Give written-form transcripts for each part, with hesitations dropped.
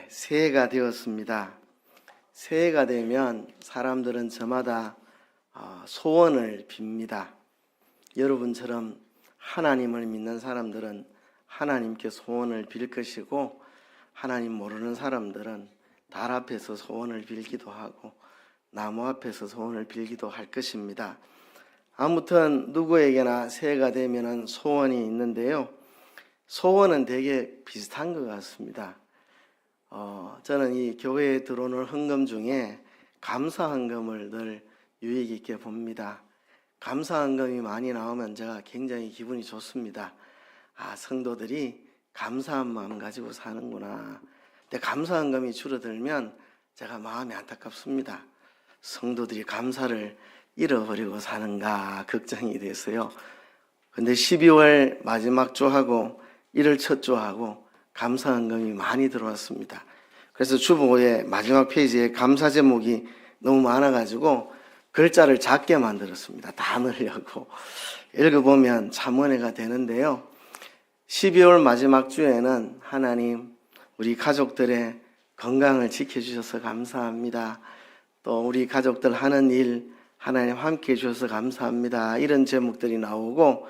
새해가 되었습니다. 새해가 되면 사람들은 저마다 소원을 빕니다. 여러분처럼 하나님을 믿는 사람들은 하나님께 소원을 빌 것이고, 하나님 모르는 사람들은 달 앞에서 소원을 빌기도 하고 나무 앞에서 소원을 빌기도 할 것입니다. 아무튼 누구에게나 새해가 되면은 소원이 있는데요. 소원은 되게 비슷한 것 같습니다. 저는 이 교회에 들어오는 헌금 중에 감사 헌금을 늘 유익 있게 봅니다. 감사 헌금이 많이 나오면 제가 굉장히 기분이 좋습니다. 성도들이 감사한 마음 가지고 사는구나. 근데 감사 헌금이 줄어들면 제가 마음이 안타깝습니다. 성도들이 감사를 잃어버리고 사는가 걱정이 돼서요. 근데 12월 마지막 주하고 1월 첫 주하고 감사 헌금이 많이 들어왔습니다. 그래서 주보의 마지막 페이지에 감사 제목이 너무 많아가지고 글자를 작게 만들었습니다. 다 넣으려고. 읽어보면 참 은혜가 되는데요. 12월 마지막 주에는 하나님 우리 가족들의 건강을 지켜주셔서 감사합니다. 또 우리 가족들 하는 일 하나님 함께 해주셔서 감사합니다. 이런 제목들이 나오고,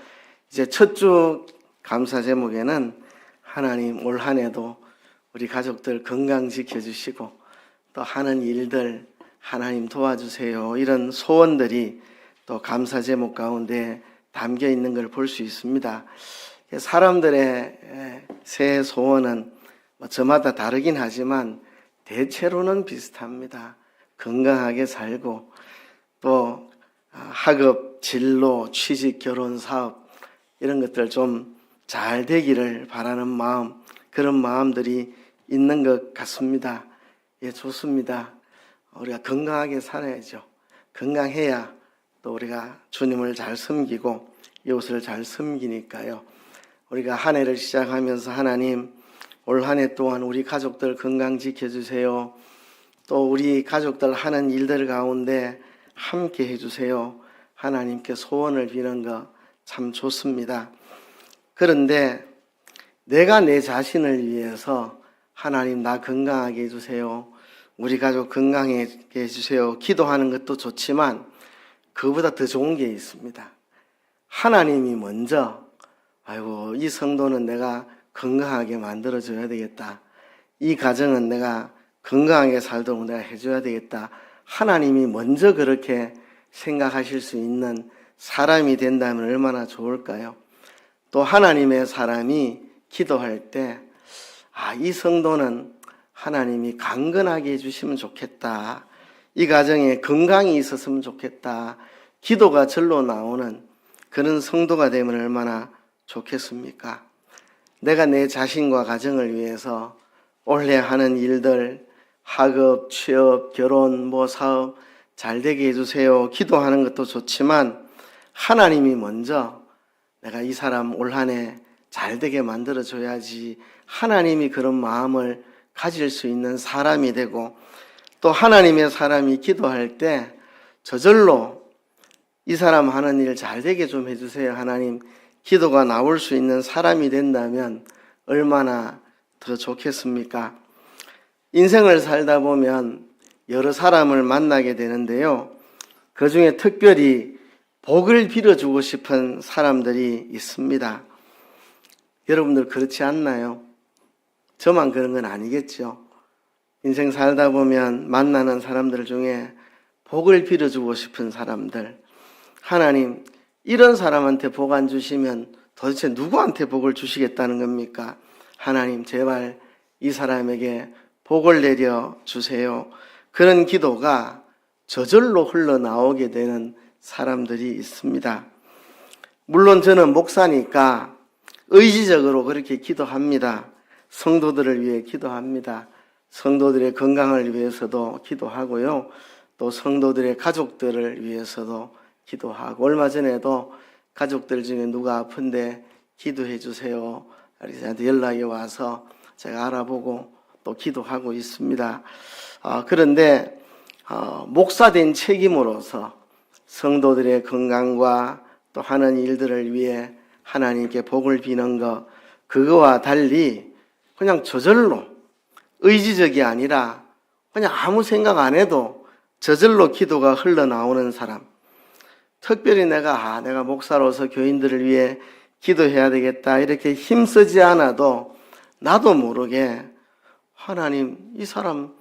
이제 첫 주 감사 제목에는 하나님 올 한 해도 우리 가족들 건강 지켜주시고 또 하는 일들 하나님 도와주세요. 이런 소원들이 또 감사 제목 가운데 담겨 있는 걸 볼 수 있습니다. 사람들의 새해 소원은 저마다 다르긴 하지만 대체로는 비슷합니다. 건강하게 살고 또 학업, 진로, 취직, 결혼, 사업 이런 것들 좀 잘 되기를 바라는 마음, 그런 마음들이 있는 것 같습니다. 좋습니다. 우리가 건강하게 살아야죠. 건강해야 또 우리가 주님을 잘 섬기고 이웃을 잘 섬기니까요. 우리가 한 해를 시작하면서 하나님 올 한 해 동안 우리 가족들 건강 지켜주세요. 또 우리 가족들 하는 일들 가운데 함께 해주세요. 하나님께 소원을 비는 거 참 좋습니다. 그런데 내가 내 자신을 위해서 하나님 나 건강하게 해주세요. 우리 가족 건강하게 해주세요. 기도하는 것도 좋지만 그보다 더 좋은 게 있습니다. 하나님이 먼저 이 성도는 내가 건강하게 만들어줘야 되겠다. 이 가정은 내가 건강하게 살도록 내가 해줘야 되겠다. 하나님이 먼저 그렇게 생각하실 수 있는 사람이 된다면 얼마나 좋을까요? 또 하나님의 사람이 기도할 때 이 성도는 하나님이 강건하게 해주시면 좋겠다. 이 가정에 건강이 있었으면 좋겠다. 기도가 절로 나오는 그런 성도가 되면 얼마나 좋겠습니까? 내가 내 자신과 가정을 위해서 올해 하는 일들, 학업, 취업, 결혼, 사업 잘 되게 해주세요. 기도하는 것도 좋지만 하나님이 먼저 내가 이 사람 올 한 해 잘 되게 만들어줘야지, 하나님이 그런 마음을 가질 수 있는 사람이 되고, 또 하나님의 사람이 기도할 때 저절로 이 사람 하는 일 잘 되게 좀 해주세요. 하나님 기도가 나올 수 있는 사람이 된다면 얼마나 더 좋겠습니까? 인생을 살다 보면 여러 사람을 만나게 되는데요. 그 중에 특별히 복을 빌어주고 싶은 사람들이 있습니다. 여러분들 그렇지 않나요? 저만 그런 건 아니겠죠. 인생 살다 보면 만나는 사람들 중에 복을 빌어주고 싶은 사람들, 하나님 이런 사람한테 복 안 주시면 도대체 누구한테 복을 주시겠다는 겁니까? 하나님 제발 이 사람에게 복을 내려 주세요. 그런 기도가 저절로 흘러나오게 되는 사람들이 있습니다. 물론 저는 목사니까 의지적으로 그렇게 기도합니다. 성도들을 위해 기도합니다. 성도들의 건강을 위해서도 기도하고요. 또 성도들의 가족들을 위해서도 기도하고, 얼마 전에도 가족들 중에 누가 아픈데 기도해 주세요. 저한테 연락이 와서 제가 알아보고 또 기도하고 있습니다. 그런데 목사된 책임으로서 성도들의 건강과 또 하는 일들을 위해 하나님께 복을 비는 것, 그거와 달리 그냥 저절로 의지적이 아니라 그냥 아무 생각 안 해도 저절로 기도가 흘러나오는 사람. 특별히 내가 목사로서 교인들을 위해 기도해야 되겠다 이렇게 힘쓰지 않아도 나도 모르게 하나님 이 사람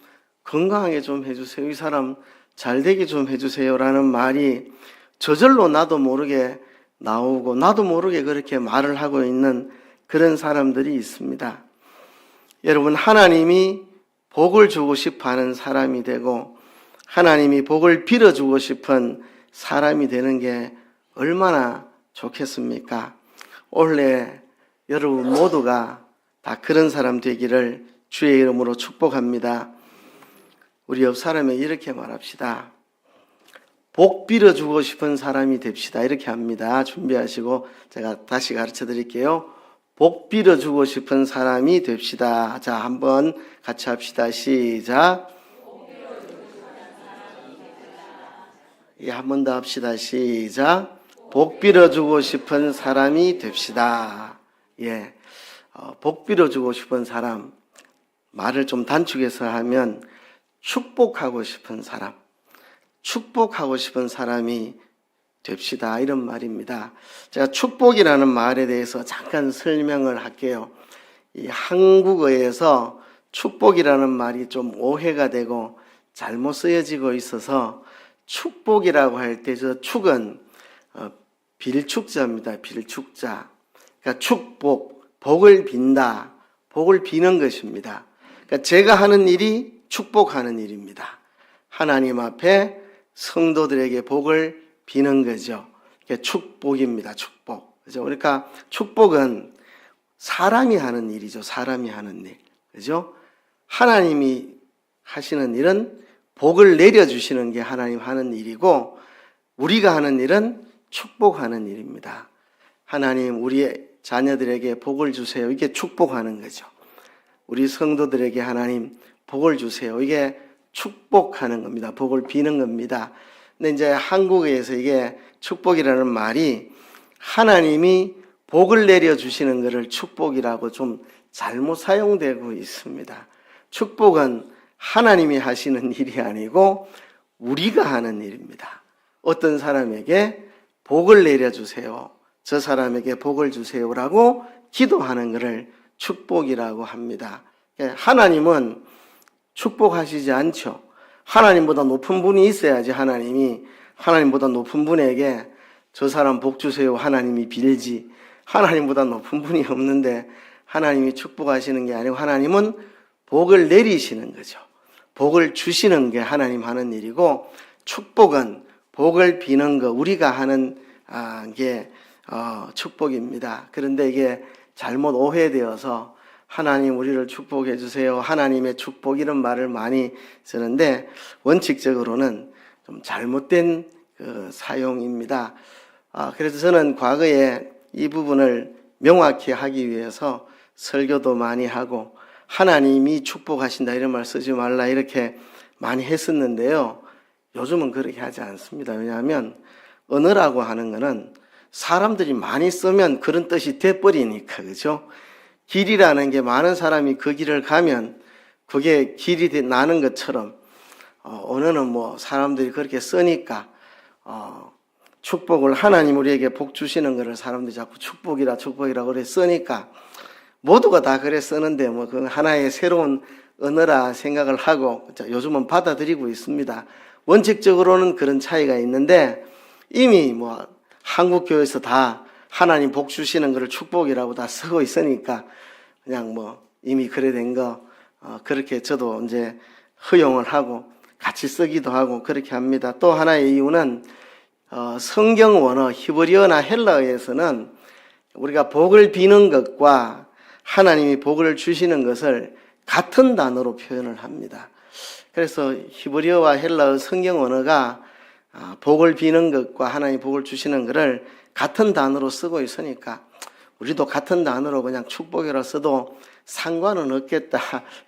건강하게 좀 해주세요. 이 사람 잘되게 좀 해주세요 라는 말이 저절로 나도 모르게 나오고 나도 모르게 그렇게 말을 하고 있는 그런 사람들이 있습니다. 여러분, 하나님이 복을 주고 싶어 하는 사람이 되고 하나님이 복을 빌어주고 싶은 사람이 되는 게 얼마나 좋겠습니까? 올해 여러분 모두가 다 그런 사람 되기를 주의 이름으로 축복합니다. 우리 옆 사람에 이렇게 말합시다. 복 빌어주고 싶은 사람이 됩시다. 이렇게 합니다. 준비하시고 제가 다시 가르쳐 드릴게요. 복 빌어주고 싶은 사람이 됩시다. 자, 한번 같이 합시다. 시작. 예, 한 번 더 합시다. 시작. 복 빌어주고 싶은 사람이 됩시다. 예, 복 빌어주고 싶은 사람, 말을 좀 단축해서 하면 축복하고 싶은 사람, 축복하고 싶은 사람이 됩시다. 이런 말입니다. 제가 축복이라는 말에 대해서 잠깐 설명을 할게요. 이 한국어에서 축복이라는 말이 좀 오해가 되고 잘못 쓰여지고 있어서 축복이라고 할 때 저 축은 빌축자입니다. 빌축자. 그러니까 축복, 복을 빈다. 복을 비는 것입니다. 그러니까 제가 하는 일이 축복하는 일입니다. 하나님 앞에 성도들에게 복을 비는 거죠. 그게 축복입니다. 축복. 그죠? 그러니까 축복은 사람이 하는 일이죠. 사람이 하는 일. 그죠? 하나님이 하시는 일은 복을 내려주시는 게 하나님 하는 일이고 우리가 하는 일은 축복하는 일입니다. 하나님 우리의 자녀들에게 복을 주세요. 이게 축복하는 거죠. 우리 성도들에게 하나님 복을 주세요. 이게 축복하는 겁니다. 복을 비는 겁니다. 근데 이제 한국에서 이게 축복이라는 말이 하나님이 복을 내려주시는 것을 축복이라고 좀 잘못 사용되고 있습니다. 축복은 하나님이 하시는 일이 아니고 우리가 하는 일입니다. 어떤 사람에게 복을 내려주세요. 저 사람에게 복을 주세요라고 기도하는 것을 축복이라고 합니다. 하나님은 축복하시지 않죠. 하나님보다 높은 분이 있어야지 하나님보다 높은 분에게 저 사람 복 주세요 하나님이 빌지. 하나님보다 높은 분이 없는데 하나님이 축복하시는 게 아니고 하나님은 복을 내리시는 거죠. 복을 주시는 게 하나님 하는 일이고 축복은 복을 비는 거 우리가 하는 게 축복입니다. 그런데 이게 잘못 오해되어서 하나님 우리를 축복해 주세요. 하나님의 축복 이런 말을 많이 쓰는데 원칙적으로는 좀 잘못된 사용입니다. 그래서 저는 과거에 이 부분을 명확히 하기 위해서 설교도 많이 하고 하나님이 축복하신다 이런 말 쓰지 말라 이렇게 많이 했었는데요. 요즘은 그렇게 하지 않습니다. 왜냐하면 언어라고 하는 거는 사람들이 많이 쓰면 그런 뜻이 돼버리니까 그죠? 길이라는 게 많은 사람이 그 길을 가면 그게 길이 나는 것처럼 언어는 뭐 사람들이 그렇게 쓰니까 축복을 하나님 우리에게 복 주시는 것을 사람들이 자꾸 축복이라 그래 쓰니까 모두가 다 그래 쓰는데 뭐 그 하나의 새로운 언어라 생각을 하고 요즘은 받아들이고 있습니다. 원칙적으로는 그런 차이가 있는데 이미 뭐 한국 교회에서 다 하나님 복 주시는 것을 축복이라고 다 쓰고 있으니까 그냥 뭐 이미 그래 된 거 그렇게 저도 이제 허용을 하고 같이 쓰기도 하고 그렇게 합니다. 또 하나의 이유는 성경 원어 히브리어나 헬라어에서는 우리가 복을 비는 것과 하나님이 복을 주시는 것을 같은 단어로 표현을 합니다. 그래서 히브리어와 헬라어 성경 언어가 복을 비는 것과 하나님 복을 주시는 것을 같은 단어로 쓰고 있으니까 우리도 같은 단어로 그냥 축복이라 써도 상관은 없겠다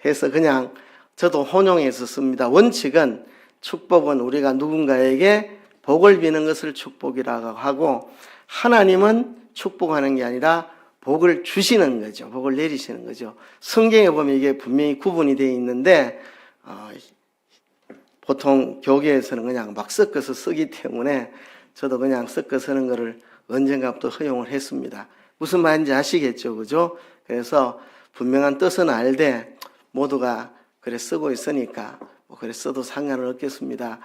해서 그냥 저도 혼용해서 씁니다. 원칙은 축복은 우리가 누군가에게 복을 비는 것을 축복이라고 하고 하나님은 축복하는 게 아니라 복을 주시는 거죠. 복을 내리시는 거죠. 성경에 보면 이게 분명히 구분이 되어 있는데 보통 교계에서는 그냥 막 섞어서 쓰기 때문에 저도 그냥 섞어 쓰는 거를 언젠가부터 허용을 했습니다. 무슨 말인지 아시겠죠? 그죠? 그래서 분명한 뜻은 알되 모두가 그래 쓰고 있으니까 뭐 그래 써도 상관은 없겠습니다.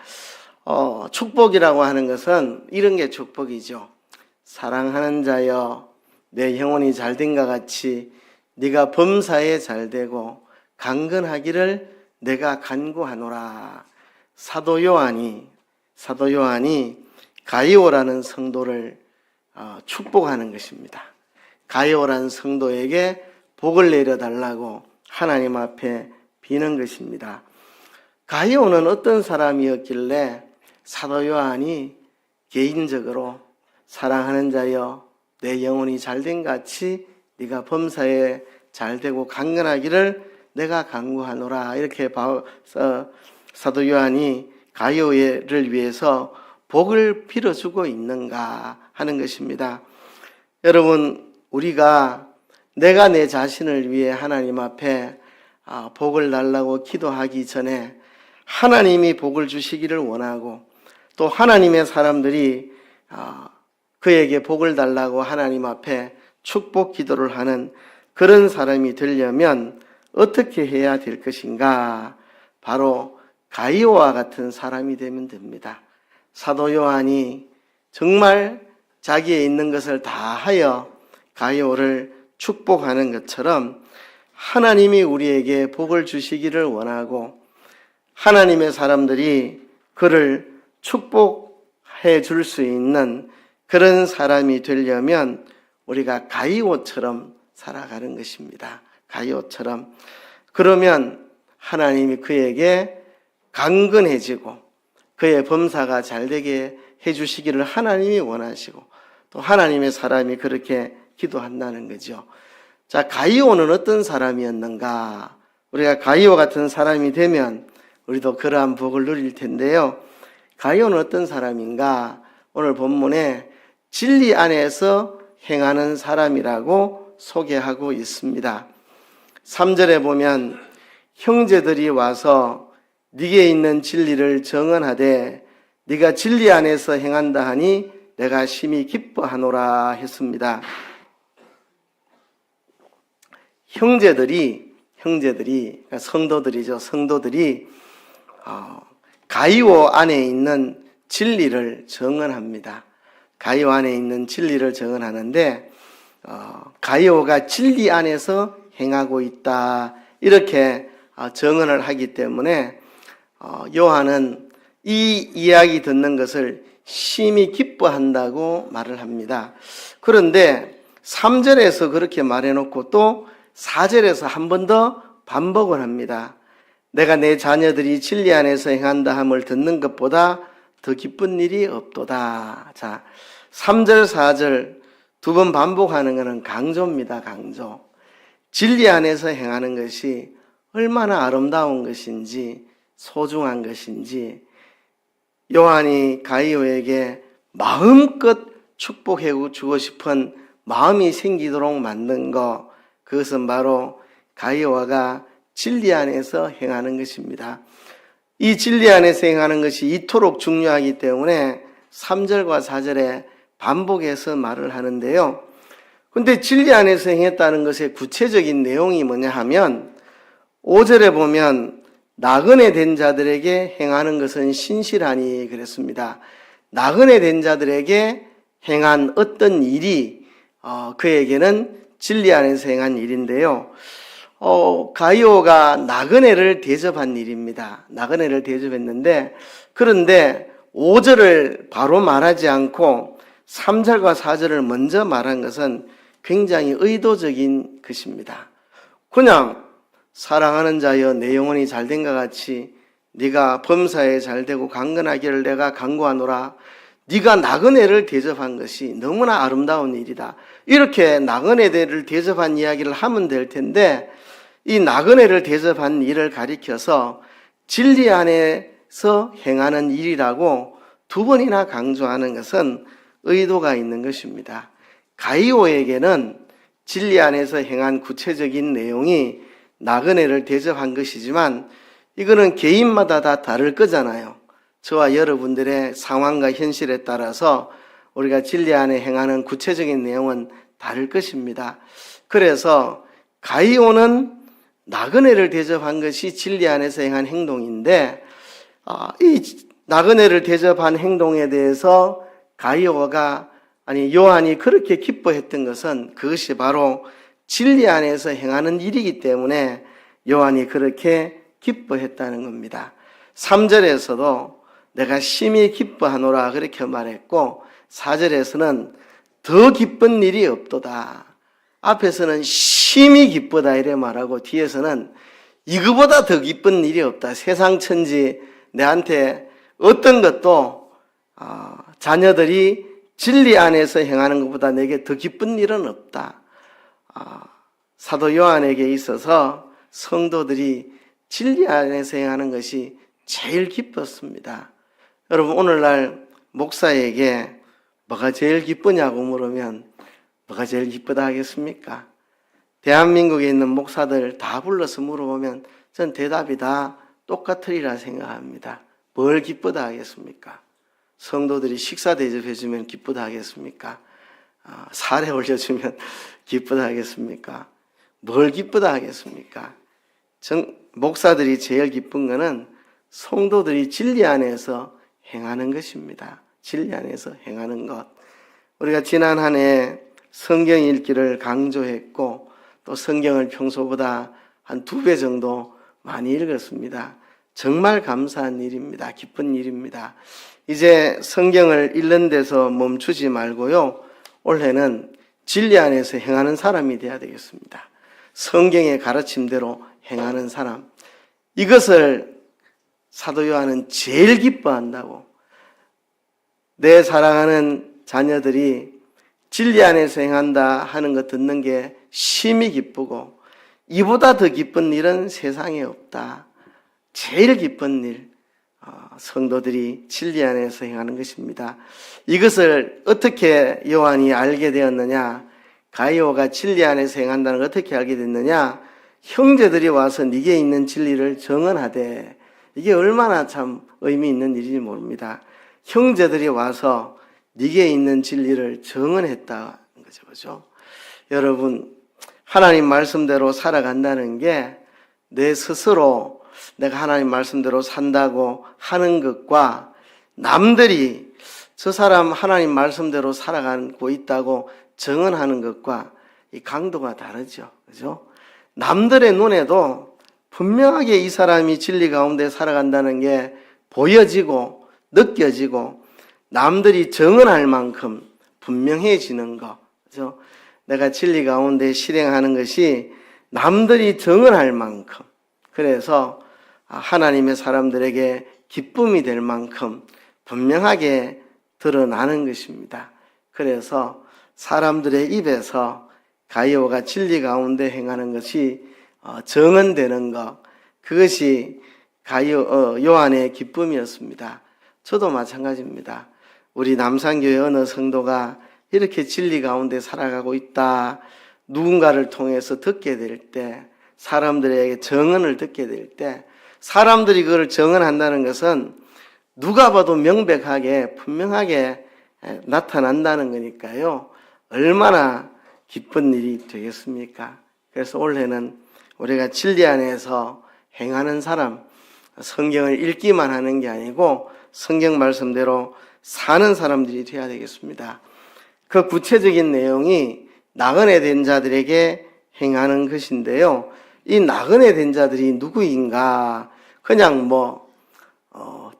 축복이라고 하는 것은 이런 게 축복이죠. 사랑하는 자여 내 영혼이 잘된과 같이 네가 범사에 잘되고 강건하기를 내가 간구하노라. 사도 요한이 가이오라는 성도를 축복하는 것입니다. 가이오라는 성도에게 복을 내려달라고 하나님 앞에 비는 것입니다. 가이오는 어떤 사람이었길래 사도 요한이 개인적으로 사랑하는 자여 내 영혼이 잘된 같이 네가 범사에 잘되고 강건하기를 내가 간구하노라. 이렇게 사도 요한이 가이오를 위해서 복을 빌어주고 있는가 하는 것입니다. 여러분, 우리가 내가 내 자신을 위해 하나님 앞에 복을 달라고 기도하기 전에 하나님이 복을 주시기를 원하고 또 하나님의 사람들이 그에게 복을 달라고 하나님 앞에 축복 기도를 하는 그런 사람이 되려면 어떻게 해야 될 것인가? 바로 가이오와 같은 사람이 되면 됩니다. 사도 요한이 정말 자기에 있는 것을 다하여 가이오를 축복하는 것처럼 하나님이 우리에게 복을 주시기를 원하고 하나님의 사람들이 그를 축복해 줄 수 있는 그런 사람이 되려면 우리가 가이오처럼 살아가는 것입니다. 가이오처럼. 그러면 하나님이 그에게 강건해지고 그의 범사가 잘되게 해주시기를 하나님이 원하시고 또 하나님의 사람이 그렇게 기도한다는 거죠. 자, 가이오는 어떤 사람이었는가? 우리가 가이오 같은 사람이 되면 우리도 그러한 복을 누릴 텐데요. 가이오는 어떤 사람인가? 오늘 본문에 진리 안에서 행하는 사람이라고 소개하고 있습니다. 3절에 보면 형제들이 와서 네게 있는 진리를 정언하되 네가 진리 안에서 행한다 하니 내가 심히 기뻐하노라 했습니다. 형제들이 그러니까 성도들이죠. 성도들이 가이오 안에 있는 진리를 정언합니다. 가이오 안에 있는 진리를 정언하는데 가이오가 진리 안에서 행하고 있다 이렇게 정언을 하기 때문에 요한은 이 이야기 듣는 것을 심히 기뻐한다고 말을 합니다. 그런데 3절에서 그렇게 말해놓고 또 4절에서 한 번 더 반복을 합니다. 내가 내 자녀들이 진리 안에서 행한다 함을 듣는 것보다 더 기쁜 일이 없도다. 자, 3절, 4절 두 번 반복하는 것은 강조입니다. 강조. 진리 안에서 행하는 것이 얼마나 아름다운 것인지 소중한 것인지 요한이 가이오에게 마음껏 축복해 주고 싶은 마음이 생기도록 만든 것, 그것은 바로 가이오가 진리 안에서 행하는 것입니다. 이 진리 안에서 행하는 것이 이토록 중요하기 때문에 3절과 4절에 반복해서 말을 하는데요. 근데 진리 안에서 행했다는 것의 구체적인 내용이 뭐냐 하면 5절에 보면 나그네 된 자들에게 행하는 것은 신실하니 그랬습니다. 나그네 된 자들에게 행한 어떤 일이 그에게는 진리 안에서 행한 일인데요. 가이오가 나그네를 대접한 일입니다. 나그네를 대접했는데 그런데 5절을 바로 말하지 않고 3절과 4절을 먼저 말한 것은 굉장히 의도적인 것입니다. 그냥 사랑하는 자여 내 영혼이 잘된과 같이 네가 범사에 잘되고 강건하기를 내가 간구하노라. 네가 나그네를 대접한 것이 너무나 아름다운 일이다. 이렇게 나그네를 대접한 이야기를 하면 될 텐데 이 나그네를 대접한 일을 가리켜서 진리 안에서 행하는 일이라고 두 번이나 강조하는 것은 의도가 있는 것입니다. 가이오에게는 진리 안에서 행한 구체적인 내용이 나그네를 대접한 것이지만 이거는 개인마다 다 다를 거잖아요. 저와 여러분들의 상황과 현실에 따라서 우리가 진리 안에 행하는 구체적인 내용은 다를 것입니다. 그래서 가이오는 나그네를 대접한 것이 진리 안에서 행한 행동인데 이 나그네를 대접한 행동에 대해서 요한이 그렇게 기뻐했던 것은 그것이 바로 진리 안에서 행하는 일이기 때문에 요한이 그렇게 기뻐했다는 겁니다. 3절에서도 내가 심히 기뻐하노라 그렇게 말했고 4절에서는 더 기쁜 일이 없도다. 앞에서는 심히 기쁘다 이래 말하고 뒤에서는 이거보다 더 기쁜 일이 없다. 세상 천지 내한테 어떤 것도 자녀들이 진리 안에서 행하는 것보다 내게 더 기쁜 일은 없다. 사도 요한에게 있어서 성도들이 진리 안에서 행하는 것이 제일 기뻤습니다. 여러분 오늘날 목사에게 뭐가 제일 기쁘냐고 물으면 뭐가 제일 기쁘다 하겠습니까? 대한민국에 있는 목사들 다 불러서 물어보면 전 대답이 다 똑같으리라 생각합니다. 뭘 기쁘다 하겠습니까? 성도들이 식사 대접해주면 기쁘다 하겠습니까? 사례 올려주면 기쁘다 하겠습니까? 뭘 기쁘다 하겠습니까? 목사들이 제일 기쁜 거는 성도들이 진리 안에서 행하는 것입니다. 진리 안에서 행하는 것. 우리가 지난 한 해 성경 읽기를 강조했고 또 성경을 평소보다 한 2배 정도 많이 읽었습니다. 정말 감사한 일입니다. 기쁜 일입니다. 이제 성경을 읽는 데서 멈추지 말고요. 올해는 진리 안에서 행하는 사람이 되어야 되겠습니다. 성경의 가르침대로 행하는 사람. 이것을 사도 요한은 제일 기뻐한다고. 내 사랑하는 자녀들이 진리 안에서 행한다 하는 거 듣는 게 심히 기쁘고 이보다 더 기쁜 일은 세상에 없다. 제일 기쁜 일, 성도들이 진리 안에서 행하는 것입니다. 이것을 어떻게 요한이 알게 되었느냐? 가이오가 진리 안에서 행한다는 걸 어떻게 알게 됐느냐? 형제들이 와서 네게 있는 진리를 정언하되, 이게 얼마나 참 의미 있는 일인지 모릅니다. 형제들이 와서 네게 있는 진리를 정언했다는 거죠. 그죠? 여러분, 하나님 말씀대로 살아간다는 게 내 스스로 내가 하나님 말씀대로 산다고 하는 것과 남들이 저 사람 하나님 말씀대로 살아가고 있다고 정언하는 것과 이 강도가 다르죠. 그죠? 남들의 눈에도 분명하게 이 사람이 진리 가운데 살아간다는 게 보여지고 느껴지고 남들이 정언할 만큼 분명해지는 거. 그죠? 내가 진리 가운데 실행하는 것이 남들이 정언할 만큼, 그래서 하나님의 사람들에게 기쁨이 될 만큼 분명하게 드러나는 것입니다. 그래서 사람들의 입에서 가이오가 진리 가운데 행하는 것이 정언되는 것, 그것이 요한의 기쁨이었습니다. 저도 마찬가지입니다. 우리 남산교회 어느 성도가 이렇게 진리 가운데 살아가고 있다, 누군가를 통해서 듣게 될 때, 사람들에게 정언을 듣게 될 때, 사람들이 그걸 정언한다는 것은 누가 봐도 명백하게 분명하게 나타난다는 거니까요. 얼마나 기쁜 일이 되겠습니까? 그래서 올해는 우리가 진리 안에서 행하는 사람, 성경을 읽기만 하는 게 아니고 성경 말씀대로 사는 사람들이 되어야 되겠습니다. 그 구체적인 내용이 나그네 된 자들에게 행하는 것인데요. 이 나그네 된 자들이 누구인가? 그냥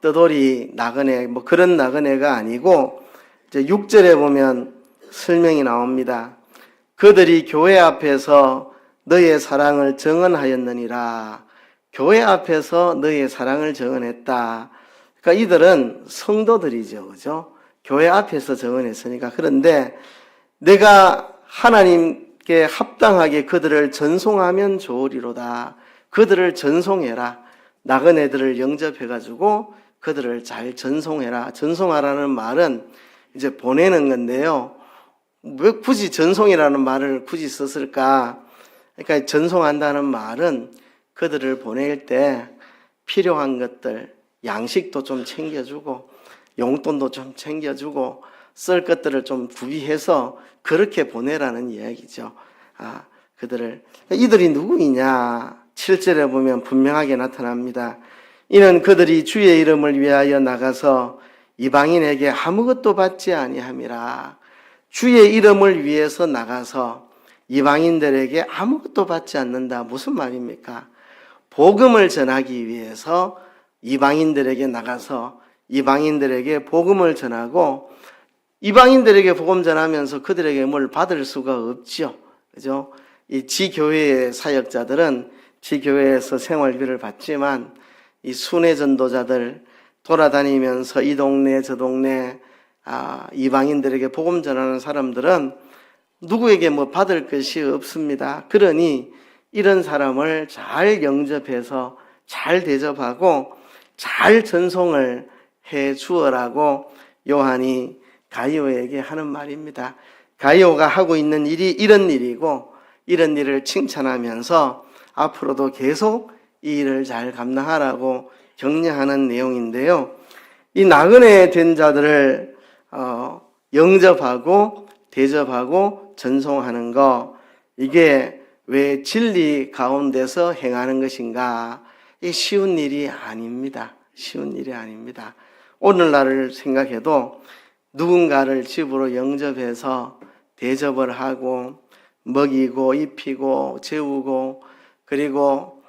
떠돌이 나그네, 그런 나그네가 아니고, 이제 6절에 보면 설명이 나옵니다. 그들이 교회 앞에서 너의 사랑을 정언하였느니라. 교회 앞에서 너의 사랑을 정언했다. 그러니까 이들은 성도들이죠. 그죠? 교회 앞에서 정언했으니까. 그런데 내가 하나님께 합당하게 그들을 전송하면 좋으리로다. 그들을 전송해라. 나그네들을 영접해가지고 그들을 잘 전송해라. 전송하라는 말은 이제 보내는 건데요. 왜 굳이 전송이라는 말을 굳이 썼을까? 그러니까 전송한다는 말은 그들을 보낼 때 필요한 것들, 양식도 좀 챙겨주고 용돈도 좀 챙겨주고 쓸 것들을 좀 구비해서 그렇게 보내라는 이야기죠. 그들을. 이들이 누구이냐? 7절에 보면 분명하게 나타납니다. 이는 그들이 주의 이름을 위하여 나가서 이방인에게 아무것도 받지 아니함이라. 주의 이름을 위해서 나가서 이방인들에게 아무것도 받지 않는다. 무슨 말입니까? 복음을 전하기 위해서 이방인들에게 나가서 이방인들에게 복음을 전하고 이방인들에게 복음 전하면서 그들에게 뭘 받을 수가 없죠. 그죠? 이 지교회의 사역자들은 지교회에서 생활비를 받지만 이 순회 전도자들 돌아다니면서 이 동네 저 동네 이방인들에게 복음 전하는 사람들은 누구에게 뭐 받을 것이 없습니다. 그러니 이런 사람을 잘 영접해서 잘 대접하고 잘 전송을 해 주어라고 요한이 가이오에게 하는 말입니다. 가이오가 하고 있는 일이 이런 일이고 이런 일을 칭찬하면서 앞으로도 계속 이 일을 잘 감당하라고 격려하는 내용인데요. 이 나그네 된 자들을 영접하고 대접하고 전송하는 거, 이게 왜 진리 가운데서 행하는 것인가? 이게 쉬운 일이 아닙니다. 쉬운 일이 아닙니다. 오늘날을 생각해도 누군가를 집으로 영접해서 대접을 하고 먹이고 입히고 재우고 그리고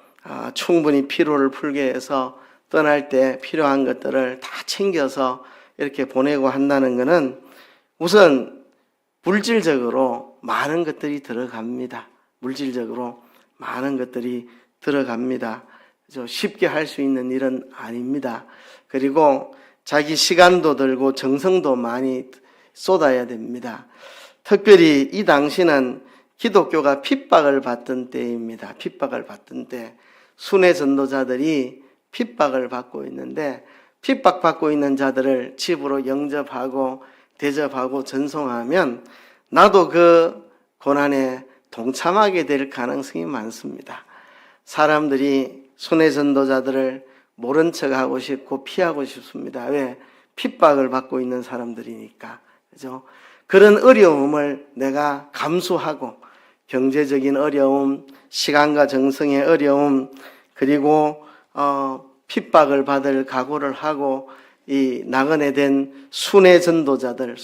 충분히 피로를 풀게 해서 떠날 때 필요한 것들을 다 챙겨서 이렇게 보내고 한다는 것은 우선 물질적으로 많은 것들이 들어갑니다. 물질적으로 많은 것들이 들어갑니다. 쉽게 할 수 있는 일은 아닙니다. 그리고 자기 시간도 들고 정성도 많이 쏟아야 됩니다. 특별히 이 당시는 기독교가 핍박을 받던 때입니다. 핍박을 받던 때 순회 전도자들이 핍박을 받고 있는데 핍박받고 있는 자들을 집으로 영접하고 대접하고 전송하면 나도 그 고난에 동참하게 될 가능성이 많습니다. 사람들이 순회 전도자들을 모른 척하고 싶고 피하고 싶습니다. 왜? 핍박을 받고 있는 사람들이니까. 그죠? 그런 어려움을 내가 감수하고 경제적인 어려움, 시간과 정성의 어려움, 그리고 핍박을 받을 각오를 하고 이 나그네 된 순회 전도자들을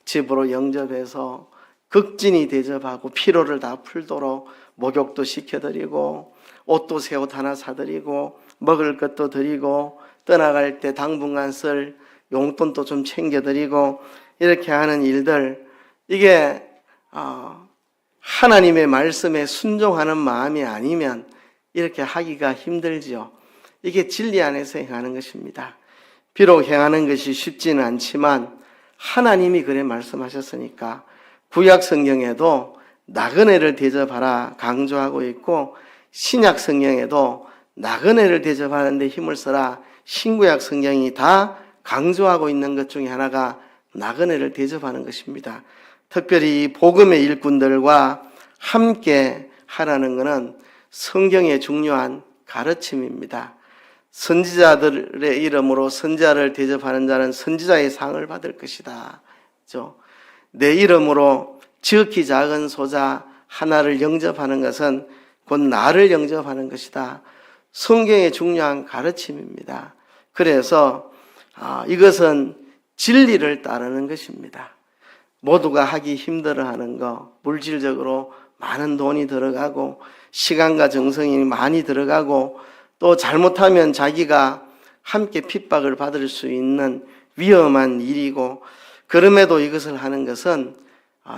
집으로 영접해서 극진히 대접하고 피로를 다 풀도록 목욕도 시켜드리고 옷도 새 옷 하나 사드리고 먹을 것도 드리고 떠나갈 때 당분간 쓸 용돈도 좀 챙겨드리고 이렇게 하는 일들, 이게 하나님의 말씀에 순종하는 마음이 아니면 이렇게 하기가 힘들지요. 이게 진리 안에서 행하는 것입니다. 비록 행하는 것이 쉽지는 않지만 하나님이 그래 말씀하셨으니까 구약 성경에도 나그네를 대접하라 강조하고 있고 신약 성경에도 나그네를 대접하는 데 힘을 써라 신구약 성경이 다 강조하고 있는 것 중에 하나가 나그네를 대접하는 것입니다. 특별히 이 복음의 일꾼들과 함께 하라는 것은 성경의 중요한 가르침입니다. 선지자들의 이름으로 선지자를 대접하는 자는 선지자의 상을 받을 것이다. 그렇죠? 내 이름으로 지극히 작은 소자 하나를 영접하는 것은 곧 나를 영접하는 것이다. 성경의 중요한 가르침입니다. 그래서 이것은 진리를 따르는 것입니다. 모두가 하기 힘들어하는 거, 물질적으로 많은 돈이 들어가고 시간과 정성이 많이 들어가고 또 잘못하면 자기가 함께 핍박을 받을 수 있는 위험한 일이고, 그럼에도 이것을 하는 것은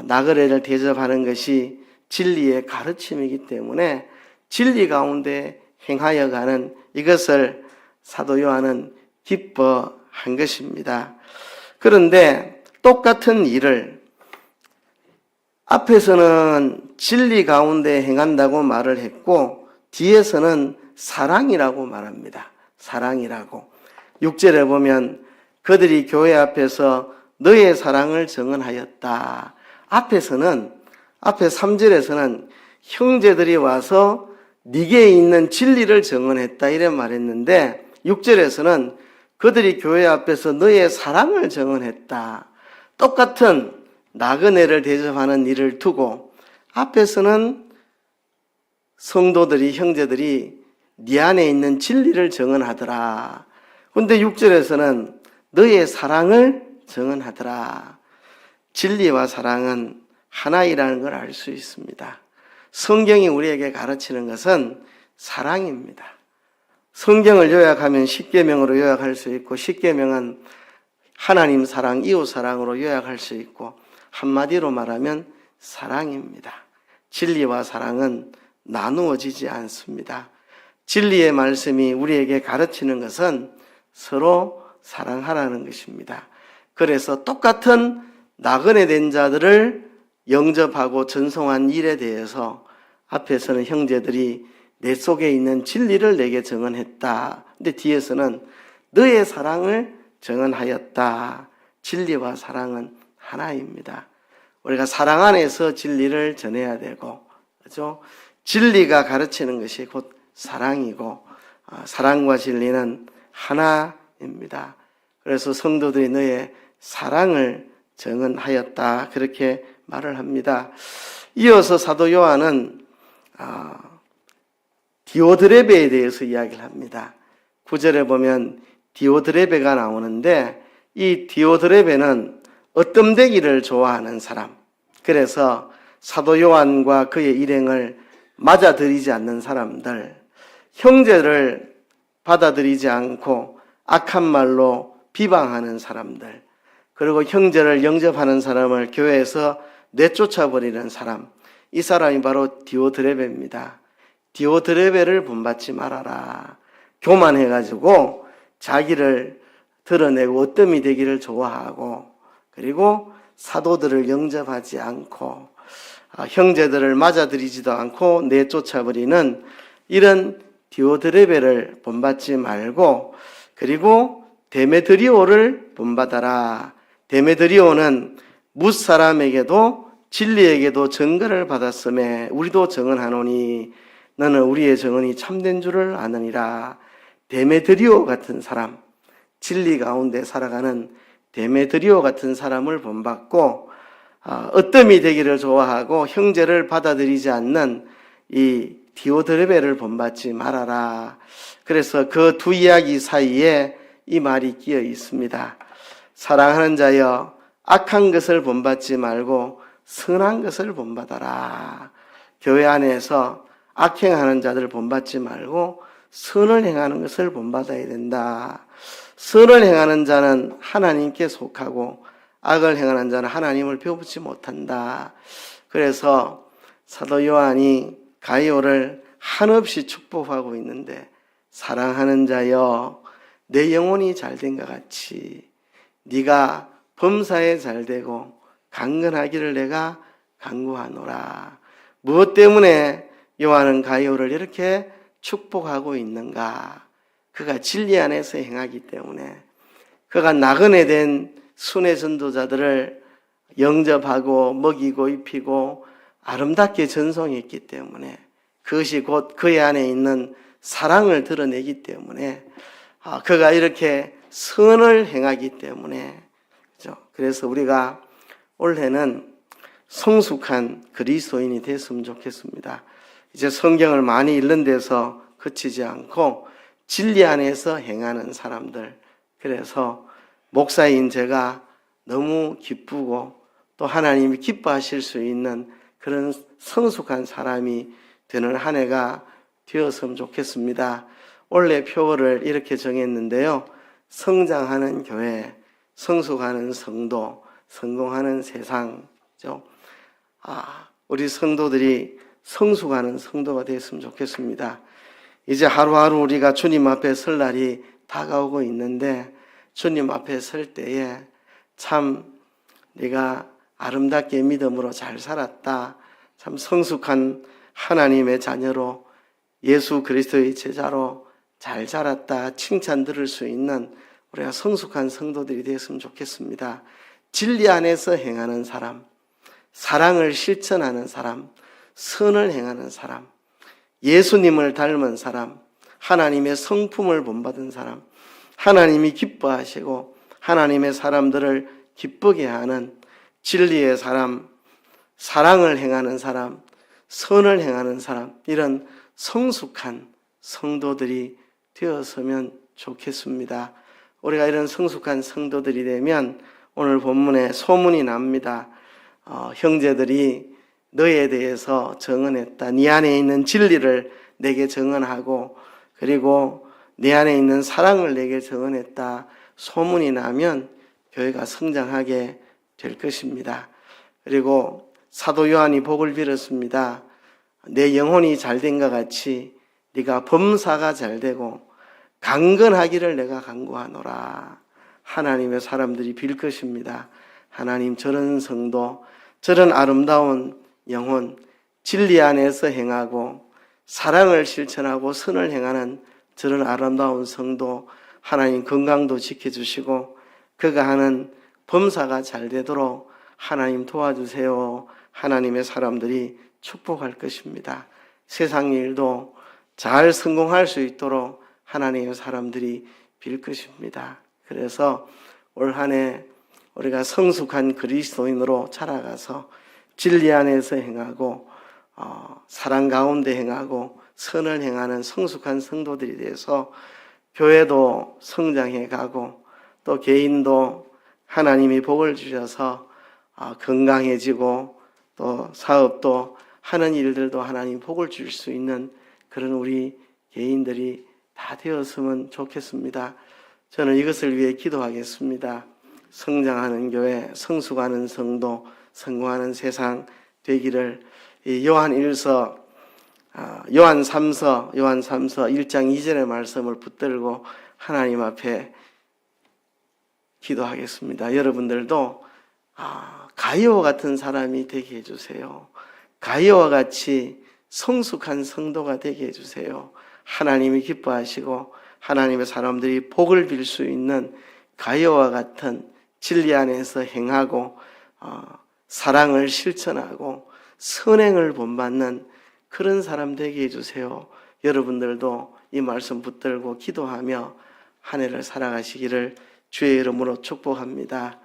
나그네를 대접하는 것이 진리의 가르침이기 때문에 진리 가운데 행하여 가는 이것을 사도 요한은 기뻐한 것입니다. 그런데 똑같은 일을 앞에서는 진리 가운데 행한다고 말을 했고 뒤에서는 사랑이라고 말합니다. 사랑이라고. 6절에 보면 그들이 교회 앞에서 너의 사랑을 정언하였다. 앞에 3절에서는 형제들이 와서 네게 있는 진리를 정언했다 이래 말했는데 6절에서는 그들이 교회 앞에서 너의 사랑을 정언했다. 똑같은 나그네를 대접하는 일을 두고 앞에서는 성도들이 형제들이 네 안에 있는 진리를 정언하더라. 그런데 6절에서는 너의 사랑을 정언하더라. 진리와 사랑은 하나이라는 걸 알 수 있습니다. 성경이 우리에게 가르치는 것은 사랑입니다. 성경을 요약하면 십계명으로 요약할 수 있고 십계명은 하나님 사랑, 이웃 사랑으로 요약할 수 있고 한마디로 말하면 사랑입니다. 진리와 사랑은 나누어지지 않습니다. 진리의 말씀이 우리에게 가르치는 것은 서로 사랑하라는 것입니다. 그래서 똑같은 나그네 된 자들을 영접하고 전송한 일에 대해서 앞에서는 형제들이 내 속에 있는 진리를 내게 정언했다. 근데 뒤에서는 너의 사랑을 정언하였다. 진리와 사랑은 하나입니다. 우리가 사랑 안에서 진리를 전해야 되고, 그렇죠? 진리가 가르치는 것이 곧 사랑이고, 사랑과 진리는 하나입니다. 그래서 성도들이 너의 사랑을 정언하였다. 그렇게 말을 합니다. 이어서 사도 요한은 디오드레베에 대해서 이야기를 합니다. 9절에 보면 디오드레베가 나오는데 이 디오드레베는 어뜸되기를 좋아하는 사람, 그래서 사도 요한과 그의 일행을 맞아들이지 않는 사람들, 형제를 받아들이지 않고 악한 말로 비방하는 사람들, 그리고 형제를 영접하는 사람을 교회에서 내쫓아버리는 사람, 이 사람이 바로 디오드레베입니다. 디오드레베를 본받지 말아라. 교만해가지고 자기를 드러내고 어뜸이 되기를 좋아하고, 그리고 사도들을 영접하지 않고 형제들을 맞아들이지도 않고 내쫓아버리는 이런 디오드레베를 본받지 말고, 그리고 데메드리오를 본받아라. 데메드리오는 뭇사람에게도 진리에게도 증거를 받았음에 우리도 증언하노니 너는 우리의 증언이 참된 줄을 아느니라. 데메드리오 같은 사람, 진리 가운데 살아가는 데메드리오 같은 사람을 본받고 어뜸이 되기를 좋아하고 형제를 받아들이지 않는 이 디오드레베를 본받지 말아라. 그래서 그 두 이야기 사이에 이 말이 끼어 있습니다. 사랑하는 자여, 악한 것을 본받지 말고 선한 것을 본받아라. 교회 안에서 악행하는 자들을 본받지 말고 선을 행하는 것을 본받아야 된다. 선을 행하는 자는 하나님께 속하고 악을 행하는 자는 하나님을 배우지 못한다. 그래서 사도 요한이 가이오를 한없이 축복하고 있는데, 사랑하는 자여, 내 영혼이 잘된 것 같이 네가 범사에 잘되고 강건하기를 내가 간구하노라. 무엇 때문에 요한은 가이오를 이렇게 축복하고 있는가? 그가 진리 안에서 행하기 때문에, 그가 나그네 된 순회 전도자들을 영접하고 먹이고 입히고 아름답게 전송했기 때문에, 그것이 곧 그의 안에 있는 사랑을 드러내기 때문에, 그가 이렇게 선을 행하기 때문에, 그죠? 그래서 우리가 올해는 성숙한 그리스도인이 됐으면 좋겠습니다. 이제 성경을 많이 읽는 데서 그치지 않고 진리 안에서 행하는 사람들, 그래서 목사인 제가 너무 기쁘고 또 하나님이 기뻐하실 수 있는 그런 성숙한 사람이 되는 한 해가 되었으면 좋겠습니다. 올해 표어를 이렇게 정했는데요. 성장하는 교회, 성숙하는 성도, 성공하는 세상이죠. 우리 성도들이 성숙하는 성도가 됐으면 좋겠습니다. 이제 하루하루 우리가 주님 앞에 설 날이 다가오고 있는데, 주님 앞에 설 때에 참 네가 아름답게 믿음으로 잘 살았다, 참 성숙한 하나님의 자녀로 예수 그리스도의 제자로 잘 자랐다 칭찬 들을 수 있는 우리가 성숙한 성도들이 되었으면 좋겠습니다. 진리 안에서 행하는 사람, 사랑을 실천하는 사람, 선을 행하는 사람, 예수님을 닮은 사람, 하나님의 성품을 본받은 사람, 하나님이 기뻐하시고 하나님의 사람들을 기쁘게 하는 진리의 사람, 사랑을 행하는 사람, 선을 행하는 사람, 이런 성숙한 성도들이 되었으면 좋겠습니다. 우리가 이런 성숙한 성도들이 되면 오늘 본문에 소문이 납니다. 형제들이 너에 대해서 증언했다. 네 안에 있는 진리를 내게 증언하고 그리고 내 안에 있는 사랑을 내게 증언했다. 소문이 나면 교회가 성장하게 될 것입니다. 그리고 사도 요한이 복을 빌었습니다. 내 영혼이 잘된 것 같이 네가 범사가 잘되고 강건하기를 내가 간구하노라. 하나님의 사람들이 빌 것입니다. 하나님, 저런 성도, 저런 아름다운 영혼, 진리 안에서 행하고 사랑을 실천하고 선을 행하는 저런 아름다운 성도, 하나님 건강도 지켜주시고 그가 하는 범사가 잘 되도록 하나님 도와주세요. 하나님의 사람들이 축복할 것입니다. 세상 일도 잘 성공할 수 있도록 하나님의 사람들이 빌 것입니다. 그래서 올 한 해 우리가 성숙한 그리스도인으로 자라가서 진리 안에서 행하고 사랑 가운데 행하고 선을 행하는 성숙한 성도들이 돼서 교회도 성장해 가고 또 개인도 하나님이 복을 주셔서 건강해지고 또 사업도 하는 일들도 하나님 복을 줄 수 있는 그런 우리 개인들이 다 되었으면 좋겠습니다. 저는 이것을 위해 기도하겠습니다. 성장하는 교회, 성숙하는 성도, 성공하는 세상 되기를 요한 3서 1장 2절의 말씀을 붙들고 하나님 앞에 기도하겠습니다. 여러분들도 가이오와 같은 사람이 되게 해주세요. 가이오와 같이 성숙한 성도가 되게 해주세요. 하나님이 기뻐하시고 하나님의 사람들이 복을 빌 수 있는 가이오와 같은 진리 안에서 행하고 사랑을 실천하고 선행을 본받는 그런 사람 되게 해주세요. 여러분들도 이 말씀 붙들고 기도하며 한 해를 살아가시기를 주의 이름으로 축복합니다.